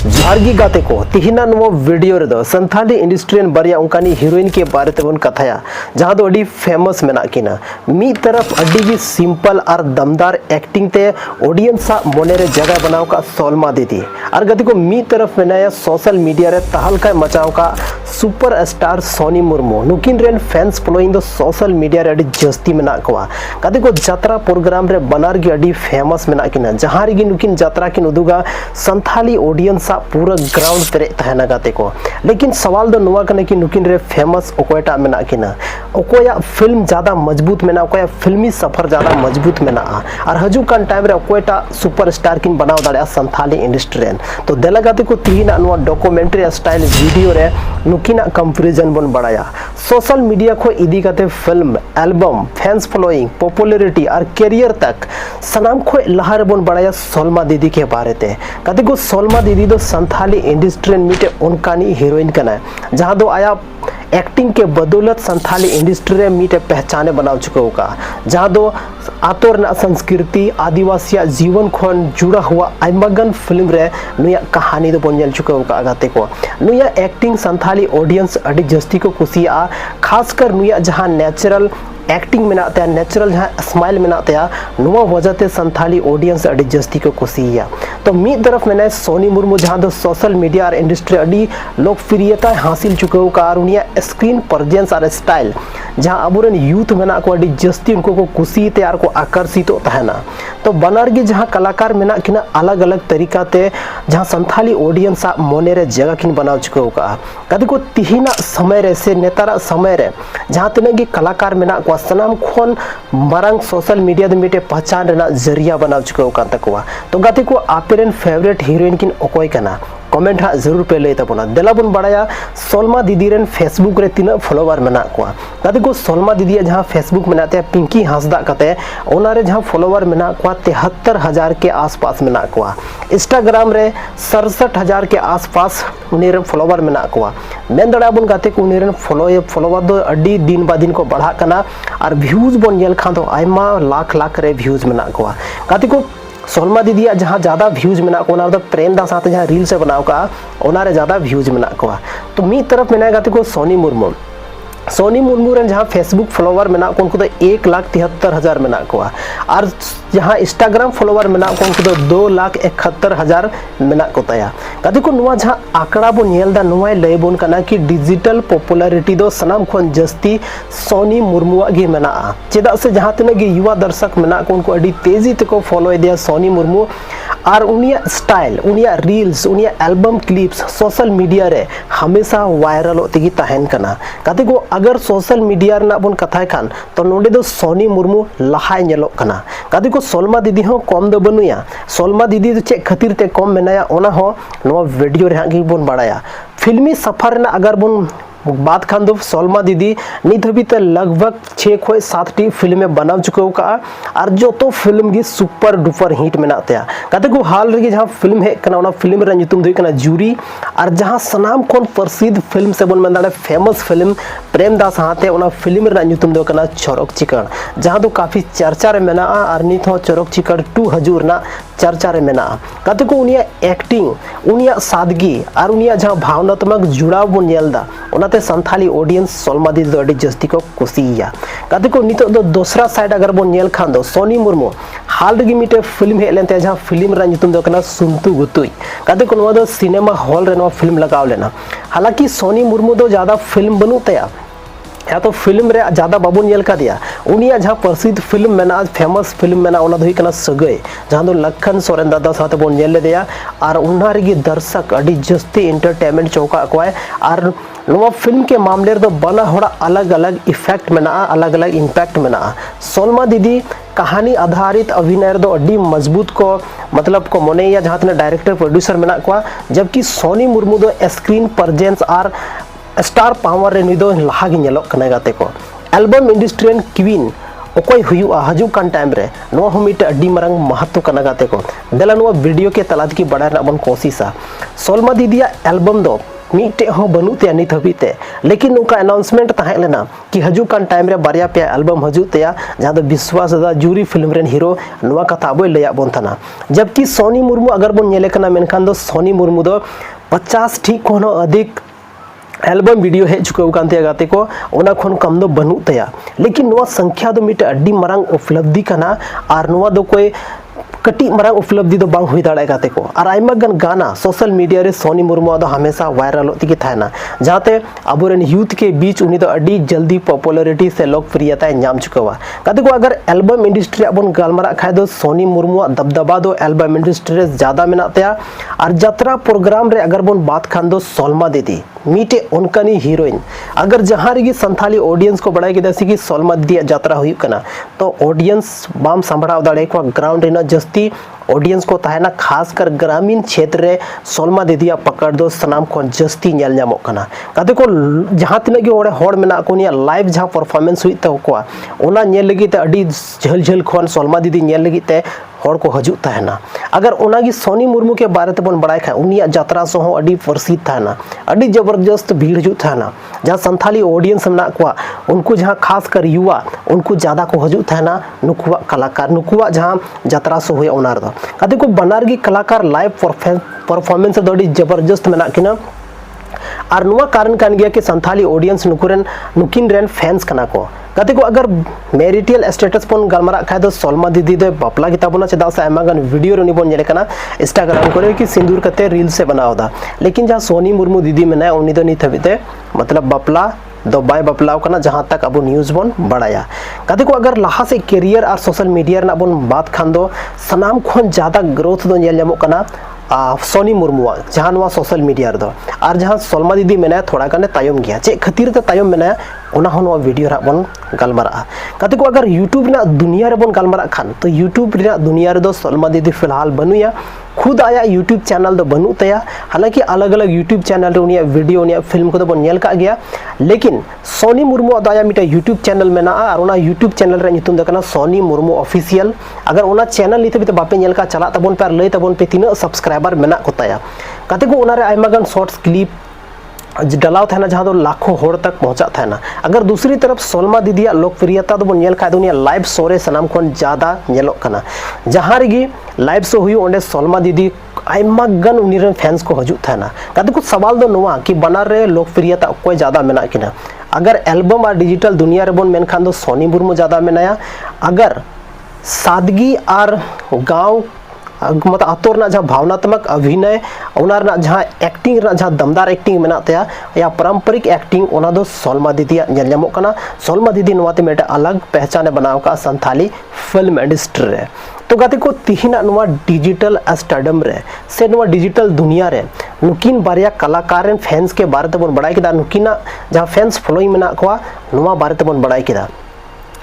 जोहारगी गाते को तिहिना no video रे दो संथाली इंडस्ट्री बारिया उनकानी हीरोइन के बारे तेबन कथाया जहां दो अडी फेमस मेना किना मी तरफ अडी भी सिंपल और दमदार एक्टिंग ते ऑडियंस सा मोने रे जगह बनाव का सोलमा दीदी और गति को मी तरफ मेनाया सोशल मीडिया रे तहलका मचाव का सुपर स्टार सोनी मुर्मू नुकिन रेन फैंस फॉलोइंग दो सोशल मीडिया रे अडी जस्ती मेना कोआ गति को यात्रा प्रोग्राम रे बनार गी अडी फेमस मेना किना जहां रे गी नुकिन यात्रा किन उदुगा संथाली ऑडियंस पूरा ग्राउंड पेरे तहना गाते को लेकिन सवाल दो नुआ कने कि नुकिन रे फेमस ओकोयटा मेना किना ओकोया फिल्म ज्यादा मजबूत मेना ओकोया फिल्मी सफर ज्यादा मजबूत मेना और हजू कान टाइम रे ओकोयटा सुपरस्टार किन बनाव दाड़े संथाली इंडस्ट्री तो देला गाते को तीना नुआ डॉक्यूमेंट्री स्टाइल वीडियो रे नुकिना कंपैरिजन बन बढ़ाया सोशल मीडिया को इदी गाते film album fans following popularity और कैरियर तक सनाम को लहर बन बढ़ाया सोलमा दीदी के बारे ते गाते को सोलमा दीदी दो संथाली इंडस्ट्री मिटे उनकानी हीरोइन कना जहां दो आया एक्टिंग के बदौलत संथाली इंडस्ट्री रे मिटे पहचाने बनाव चुके का जहां दो आतोर संस्कृति आदिवासी जीवन खन जुड़ा हुआ आइमगन फिल्म रे नुया कहानी दो बन चुके का गाते को नुया एक्टिंग संथाली ऑडियंस अडी जस्ती को कुसिया खासकर नुया जहां नेचुरल एक्टिंग में नाते नेचुरल जहां स्माइल में नाते नुआ वजहते संथाली ऑडियंस अडी जस्ती को कुसिया तो मी तरफ में सोनी मुर्मू जहां दो सोशल मीडिया और इंडस्ट्री अडी लोकप्रियता हासिल चुके का और उनिया स्क्रीन प्रेजेंस और स्टाइल जहां अबुरन यूथ मेना को अडी जस्ती उनको को कुसी ते और को आकर्षित तहना तो बनार गे जहां कलाकार मेना किना अलग अलग तरीका ते जहां संथाली ऑडियंस मोने रे जगह किन बनाव चुके का कदी को तिहिना समय रे से नेतारा समय रे जहां तने गे कलाकार मेना को सनाम खोन मारंग सोशल मीडिया दे मिटे पहचान रेना जरिया बनाव चुके का तकवा तो गाते को आपेरेन फेवरेट हीरोइन किन ओकोय कना कमेंट हा जरूर पे लई तबना देला बन बड़ाया सोलमा दीदी रेन फेसबुक रे तीना फॉलोवर मेना को गाते को सोलमा दीदी जहां फेसबुक मेनाते पिंकी हांसदा कते ओना रे जहां फॉलोवर मेना को 73,000 के आसपास मेना को इंस्टाग्राम रे 67,000 के आसपास उनी रे फॉलोवर मेना को मेन दड़ा बन गाते को उनी रे फॉलोवर दो अडी दिन बा दिन को बढ़ा कना और व्यूज बन येल खान तो आइमा लाख लाख रे व्यूज मेना को गाते को सोलमा दीदी जहां ज्यादा व्यूज मेना को ओना प्रेम दा साथ जहां रील से बनाव का ओना रे ज्यादा व्यूज मेना को तो मी तरफ मेना गाते को सोनी मुर्मू रे जहां फेसबुक फॉलोवर मेना को उनको तो 1,73,000 मेना को और जहां इंस्टाग्राम फॉलोवर मेना को उनको तो 2,71,000 मेना को तया गाते को नुआ जहां आंकड़ा बो नेल दा नुआ लय बोन कना कि डिजिटल पॉपुलैरिटी दो सनाम खन जस्ती सोनी मुर्मू गे मेना चेदा से जहां तने गे युवा दर्शक मेना को उनको अडी तेजी ते को फॉलो दिया सोनी मुर्मू और उनिया स्टाइल उनिया रील्स उनिया एल्बम क्लिप्स सोशल मीडिया रे हमेशा वायरल होती तहन कना गाते को अगर सोशल मीडिया रे बन कथाय खान तो नोडे दो सोनी मुर्मू लहाय नेलो कना गाते को सोलमा दीदी हो कम दो बनुया सोलमा दीदी तो चे खातिर ते कम मेनाया ओना हो नो वीडियो रे हागी बन बाड़ाया फिल्मी सफर ना अगर बन बात खान दो सोलमा दीदी नित हबी ते लगभग 6 खोय 7 टी फिल्में बनाव चुके का और जो तो फिल्म गी सुपर डुपर हिट मेनाते गाते को हाल रे जहां फिल्म है कना ओना फिल्म रे नितुम दो कना जूरी और जहां सनाम कोन प्रसिद्ध फिल्म से बन मंदाड़े फेमस फिल्म प्रेम दास हाते ओना फिल्म रे नितुम दो कना चोरक चिकन जहां दो काफी चर्चा रे मेना और नित हो चोरक चिकन 2 हजूर ना चर्चा रे मेना गाते को उनिया एक्टिंग उनिया सादगी और उनिया जहां भावनात्मक जुड़ाव बन नेलदा ओनाते संथाली ऑडियंस सोलमा दीदी दो अडी जस्ती को कुसिया गाते को नितो दो दूसरा साइड अगर बन नेल खान दो सोनी मुर्मू हाल रे मिटे फिल्म हे लेनते जहां फिल्म रे नितुम दो कना सुनतु गुतुई गाते को नो दो सिनेमा हॉल रे नो फिल्म लगाव लेना हालांकि सोनी मुर्मू दो ज्यादा फिल्म बनु तया या तो फिल्म रे ज्यादा बाबून येल का दिया उनिया जहां प्रसिद्ध फिल्म में आज फेमस फिल्म में ओना दो कना सगय जहां दो लखन सोरेन दादा साथ बन येल दिया और उन्हा रे दर्शक अडी जस्ती एंटरटेनमेंट चौका को और नवा फिल्म के मामले दो बना होड़ा अलग अलग इफेक्ट में अलग अलग इम्पैक्ट में सोलमा दीदी कहानी आधारित अभिनय दो अडी मजबूत को मतलब को मोने या जहां तने डायरेक्टर प्रोड्यूसर में को जबकि सोनी मुर्मू दो स्क्रीन प्रेजेंस और स्टार पावर रे निदो लहागी नेलो कना गाते को एल्बम इंडस्ट्री क्वीन ओकोय हुआ हजू कान टाइम रे नो मिट अडी मरंग महत्व कना गाते को देला नो वीडियो के तलाद की बड़ा बन कोशिशा सोलमा दीदिया एल्बम दो मीटे हो बनू ते नित हबीते लेकिन नुका अनाउंसमेंट तहे लेना कि हजू कान टाइम रे बारिया पे एल्बम हजू ते जहां दो विश्वास दादा जूरी फिल्म रेन हीरो नुआ कथा बोय लया बोन थाना जबकि सोनी मुर्मू अगर बोन नेले कना मेनखान दो सोनी मुर्मू दो 50 ठीक कोनो अधिक एल्बम वीडियो हे चुका कानते गाते को ओना खन कम दो बनू तया लेकिन नुआ संख्या दो मिटे अड्डी मरंग उपलब्धि कना और नुआ दो कोई कटी मरंग उपलब्धि दो बांग हुई दाड़े गाते को और आयमा गन गाना सोशल मीडिया रे सोनी मुर्मू दो हमेशा वायरल होती की थाना जाते अबोरेन यूथ के बीच उनी दो अड्डी जल्दी पॉपुलैरिटी से लोकप्रियता नाम चुकावा गाते को अगर एल्बम इंडस्ट्री अपन गालमारा खाय दो सोनी मुर्मू दबदबा दो एल्बम इंडस्ट्री रे ज्यादा मेना तया और यात्रा प्रोग्राम रे अगर बोन बात खान दो सोलमा दीदी मीटे उनकानी हीरोइन अगर जहां रगी संथाली ऑडियंस को बढ़ाई के कि सोलमा दीदी यात्रा हुई कना तो ऑडियंस बाम संभड़ाव दाड़े को ग्राउंड इन जस्ती ऑडियंस को तहना खासकर ग्रामीण क्षेत्र रे सोलमा दीदिया पकड़ दो सनाम को जस्ती नेल नामो कना गाते को जहां तिना गे ओड़े होड़ मेना को निया लाइव जहां परफॉर्मेंस हुई तो को ओना नेल लगी ते अडी झल झल खन सोलमा दीदी नेल लगी ते होड़ को हजू तहना अगर उनागी सोनी मुर्मू के बारे तेबन बड़ाई खा उनिया यात्रा सो अडी प्रसिद्ध तहना अडी जबरदस्त भीड़ हजू तहना जहां संथाली ऑडियंस मेना को उनको जहां खासकर युवा उनको ज्यादा को हजू तहना नुकुवा कलाकार नुकुवा जहां यात्रा सो हुए ओनार दो कदे को बनारगी कलाकार लाइव परफॉर्मेंस दो अडी जबरदस्त मेना किना और नुआ कारण कान गया कि संथाली ऑडियंस नुकिन रेन फैंस कना को गाते को अगर मैरिटल स्टेटस पन गलमारा खाय दो सोलमा दीदी दो बापला गिताबोना चेदा से आयमागन वीडियो रनि बन जेले कना इंस्टाग्राम करे कि सिंदूर कते रील से बनाओ दा लेकिन जहां सोनी मुर्मू दीदी मेना उनी दो नित हबिते मतलब बापला दो बाय बापलाव कना जहां तक अब न्यूज बन बढ़ाया गाते को अगर लहा से करियर और सोशल मीडिया ना बन बात खान दो सनाम खन ज्यादा ग्रोथ दो नेल जामो कना सोनी मुर्मू जहां सोशल मीडिया दो और जहां सोलमा दीदी मेना थोड़ा गाने तायम गया चे खातिर ते तायम मेना ओना हो वीडियो रा बन गलमारा कते को अगर यूट्यूब ना दुनिया रे बन गलमारा खान तो यूट्यूब रे दुनिया रे दो सोलमा दीदी फिलहाल बनुया खुद आया यूट्यूब चैनल दो बनू तया हालांकि अलग अलग यूट्यूब चैनल रे उनिया वीडियो उनिया फिल्म को तो बन नेल का गया लेकिन सोनी मुर्मू दाया मिटा यूट्यूब चैनल मेना और ओना यूट्यूब चैनल रे नितुम दकना सोनी मुर्मू ऑफिशियल अगर ओना चैनल निते भी बापे नेल का चला तबन पर लय तबन पे तीना सब्सक्राइबर मेना को तया कते को ओना रे आयमागन शॉर्ट्स क्लिप डलाव था जहां दो लाखों होड़ तक पहुंचा था अगर दूसरी तरफ सोलमा दीदिया लोकप्रियता दो नेल खा दुनिया लाइव शो रे सनाम खन ज्यादा नेलोक कना जहां रगी लाइव शो हुई ओंडे सोलमा दीदी आयमा गन उनी रे फैंस को हजू था गाते को सवाल दो नोआ कि बनार रे लोकप्रियता कोई ज्यादा मेना किना अगर एल्बम और डिजिटल दुनिया रे बोन मेनखान दो सोनी मुर्मू ज्यादा मेनाया अगर सादगी और गांव मतलब आतोर ना जहां भावनात्मक अभिनय ओनार ना जहां एक्टिंग ना जहां दमदार एक्टिंग मेना तया या पारंपरिक एक्टिंग ओना दो सोलमा दीदी नेल नामो कना सोलमा दीदी नोआते मेटा अलग पहचान बनाव का संथाली फिल्म इंडस्ट्री रे तो गाते को तिहिना नुआ डिजिटल स्टारडम रे से नुआ डिजिटल दुनिया रे नुकिन बारिया कलाकार रेन फैंस के बारे तेबन बड़ाई किदा नुकिना जहां फैंस फॉलोइंग मेना को नुआ बारे तेबन बड़ाई किदा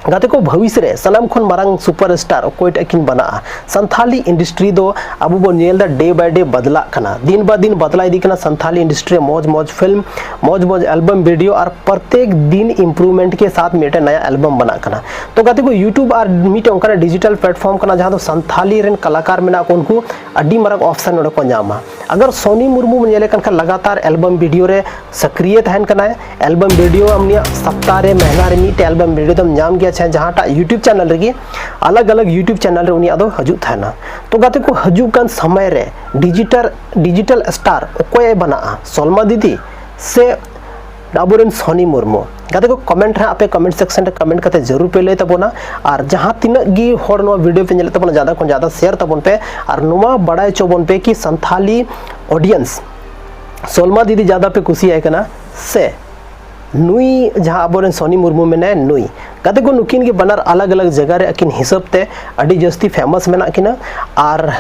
गाते को भविष्य रे सनाम खन मारंग सुपरस्टार कोई टकिन बना संथाली इंडस्ट्री दो अब बो नेल दा डे बाय डे बदला कना दिन बा दिन बदला इदी कना संथाली इंडस्ट्री मौज मौज फिल्म मौज मौज एल्बम वीडियो और प्रत्येक दिन इंप्रूवमेंट के साथ मेटे नया एल्बम बना कना तो गाते को यूट्यूब और मीटे उनका डिजिटल प्लेटफॉर्म कना जहां दो संथाली रेन कलाकार मेना को उनको अड्डी मारंग ऑप्शन ओडे को नामा अगर सोनी मुर्मू नेले कन लगातार एल्बम वीडियो रे सक्रिय तहन कना एल्बम वीडियो हमनिया सप्ताह रे महीना रे मीटे एल्बम वीडियो दम नाम गया जहां यूट्यूब चैनल रे अलग अलग यूट्यूब चैनल रे उनिया दो हजू थाना तो गाते को हजू कन समय रे डिजिटल स्टार कोई बना सोलमा दीदी से डाबोरेन सोनी मुर्मू गाते को कमेंट है आपे कमेंट सेक्शन रे कमेंट करते जरूर पे ले तबोना और जहां तिना गी होड़ नो वीडियो पे नेले तबोना ज्यादा को ज्यादा शेयर तबन पे और नुमा बड़ाई चोबन पे कि संथाली ऑडियंस सोलमा दीदी ज्यादा पे खुशी है कना से नुई जहां अबोरेन सोनी मुर्मू मेना नुई गाते को नुकिन के बनार अलग अलग जगह रे अकिन हिसाब ते अडी जस्ती फेमस मेना किना और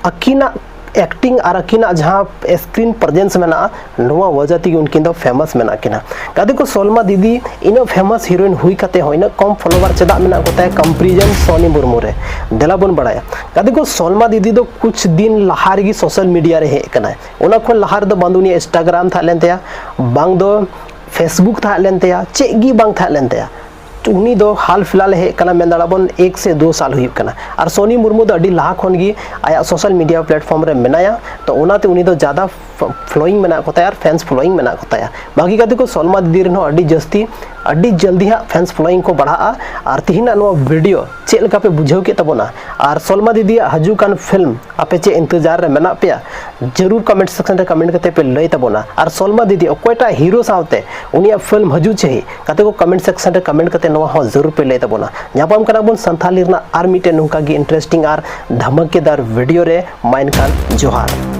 अकिना एक्टिंग और अकिना जहां स्क्रीन प्रेजेंस मेना नोवा वजह ती उनकिन दो फेमस मेना किना गाते को सोलमा दीदी इनो फेमस हीरोइन हुई कते होइना कम फॉलोवर चदा मेना को ताय कंपैरिजन सोनी मुर्मू रे देला बन बड़ाया गाते को सोलमा दीदी दो कुछ दिन लहार की सोशल मीडिया रे हे कना ओना खन लहार दो बंदुनी इंस्टाग्राम था लेनते बांग दो फेसबुक था लेनते चेगी बांग था लेनते उनी दो हाल फिलहाल हे कना मेन दाड़ाबन 1 से 2 साल हुई कना और सोनी मुर्मू दो अडी लाहा खन गी आया सोशल मीडिया प्लेटफॉर्म रे मेनाया तो ओनाते उनी दो ज्यादा फ्लोइंग में को और फैंस फ्लोइंग में को बाकी कहते को सलमा दीदी रन अड्डी जस्ती अड्डी जल्दी हाँ फैंस फ्लोइंग को बढ़ा और तिहिना वीडियो चेक लगा पे बुझाव के तबोना और सलमा दीदी हजुकान फिल्म आपे चे इंतजार रे मेना पे जरूर कमेंट सेक्शन रे कमेंट करते पे लई तबोना और सलमा दीदी अकोयटा हीरो सावते उनिया फिल्म हजू चाहिए कते को कमेंट सेक्शन रे कमेंट करते नवा हो जरूर पे लई तबोना ᱧᱟᱯᱟᱢ ᱠᱟᱱᱟ ᱵᱚᱱ ᱥᱟᱱᱛᱟᱞᱤ ᱨᱮᱱᱟᱜ ᱟᱨ ᱢᱤᱫᱴᱮᱱ ᱱᱚᱝᱠᱟ ᱜᱮ ᱤᱱᱴᱟᱨᱮᱥᱴᱤᱝ ᱟᱨ ᱫᱷᱟᱢᱟᱠᱮᱫᱟर वीडियो रे माइन खान जोहार।